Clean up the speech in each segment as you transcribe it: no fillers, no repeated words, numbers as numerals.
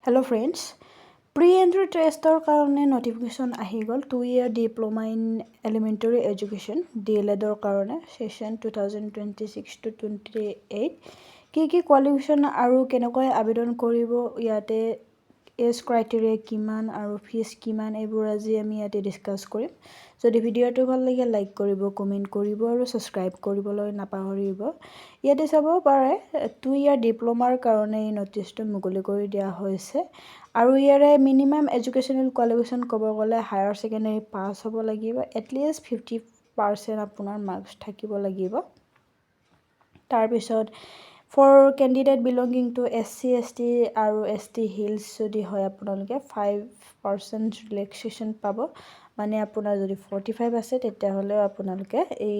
Hello friends, pre-entry টেষ্টৰ কাৰণে notification আহি গ'ল 2-year diploma in elementary education DLEDৰ কাৰণে session 2026 to 28 কি qualification আৰু কেনেকৈ আবেদন কৰিব ইয়াতে এজ ক্ৰাইটেৰিয়া কিমান আৰু ফিজ কিমান এইবোৰ আজি আমি ইয়াতে ডিসকাস কৰিম যদি ভিডিওটো ভাল লাগে লাইক কৰিব কমেন্ট কৰিব আৰু সাবস্ক্ৰাইব কৰিবলৈ নাপাহৰিব ইয়াতে চাব পাৰে 2-year ডিপ্লোমাৰ কাৰণে এই নটিচটো মুকলি কৰি দিয়া হৈছে আৰু ইয়াৰে মিনিমাম এডুকেশনাল কোৱালিফিকেশন ক'ব গ'লে হায়াৰ সেকেন্ডাৰী পাস হ'ব লাগিব এটলিষ্ট 50% আপোনাৰ মাৰ্কস থাকিব লাগিব তাৰ পিছত for candidate belonging to SC ST আৰু ST hills যদি হয় আপোনালোকে 5% relaxation পাব মানে আপোনাৰ যদি 45 আছে তেতিয়া হলে আপোনালোকে এই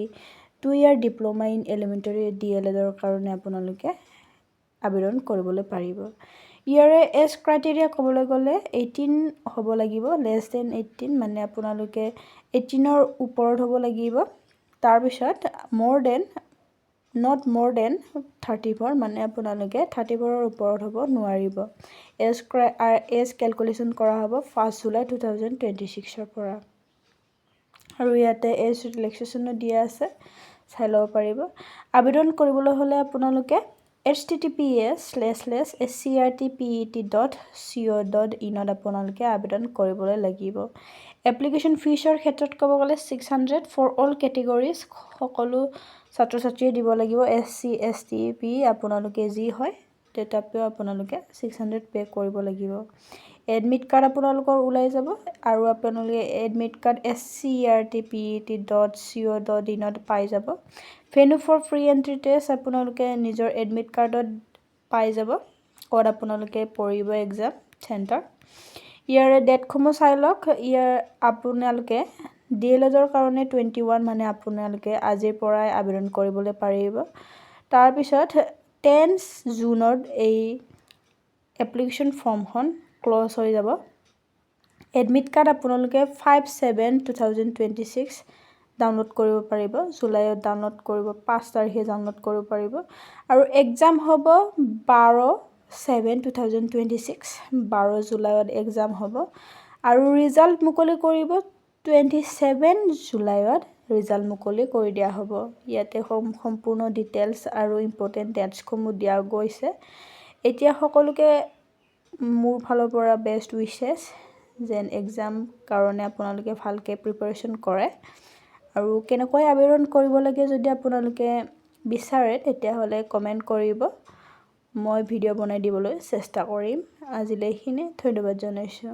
2-year diploma in elementary DLEDৰ কাৰণে আপোনালোকে আবেদন কৰিবলৈ পাৰিব ইয়াৰে এজ ক্ৰাইটেৰিয়া ক'বলৈ গ'লে 18 হ'ব লাগিব less than 18 মানে আপোনালোকে 18ৰ ওপৰত হ'ব লাগিব তাৰ পিছত not more than 34 মানে আপোনালোকে 34ৰ ওপৰত হ'ব নোৱাৰিব এজ ক্যালকুলেশন কৰা হ'ব 1 জুলাই 2026 ৰ পৰা আৰু ইয়াতে এজ ৰিলেক্সেশনো দিয়া আছে চাই লব পাৰিব আবেদন কৰিবলৈ হলে আপোনালোকে https://scrtpet.co.in ত আপোনালোকে আবেদন কৰিবলৈ লাগিব এপ্লিকেশন ফিছৰ ক্ষেত্ৰত ক'ব গ'লে 600 for all categories সকলো ছাত্ৰ ছাত্ৰীয়ে দিব লাগিব SC ST P আপোনালোকে যি হয় তেতাপিও আপোনালোকে 600 পে কৰিব লাগিব এডমিট কাৰ্ড আপোনালোকৰ ওলাই যাব আৰু আপোনালোকে এডমিট কাৰ্ড scrtpet.co.in ত পাই যাব venue for free entry test আপোনালোকে নিজৰ এডমিট কাৰ্ডত পাই যাব ক'ত আপোনালোকে পঢ়িব এক্সাম চেণ্টাৰ ইয়াৰে ডেটসমূহ চাই লওক ইয়াৰ আপোনালোকে DLEDৰ কাৰণে 21 মানে আপোনালোকে আজিৰ পৰাই আবেদন কৰিবলৈ পাৰিব তাৰ পিছত 10 জুনত এই এপ্লিকেশন ফৰ্মখন ক্লোজ হৈ যাব এডমিট কাৰ্ড আপোনালোকে 5/7/2026 ডাউনলোড কৰিব পাৰিব জুলাইত ডাউনলোড কৰিব 5 তাৰিখে ডাউনলোড কৰিব পাৰিব আৰু এক্সাম হ'ব 12/7/2026 12 জুলাইত এক্সাম হ'ব আৰু ৰিজাল্ট মুকলি কৰিব 27 জুলাইত ৰিজাল্ট মুকলি কৰি দিয়া হ'ব ইয়াতে সম্পূৰ্ণ ডিটেইলছ আৰু ইম্পৰ্টেন্ট ডেটছসমূহ দিয়া গৈছে এতিয়া সকলোকে মোৰ ফালৰ পৰা বেষ্ট উইশেছ যেন এক্সাম কাৰণে আপোনালোকে ভালকে প্ৰিপাৰেচন কৰে আৰু কেনেকৈ আবেদন কৰিব লাগে যদি আপোনালোকে বিচাৰে তেতিয়া হলে কমেন্ট কৰিব মই ভিডিও বনাই দিবলৈ চেষ্টা কৰিম আজিলৈ এইখিনি ধন্যবাদ জনাইছো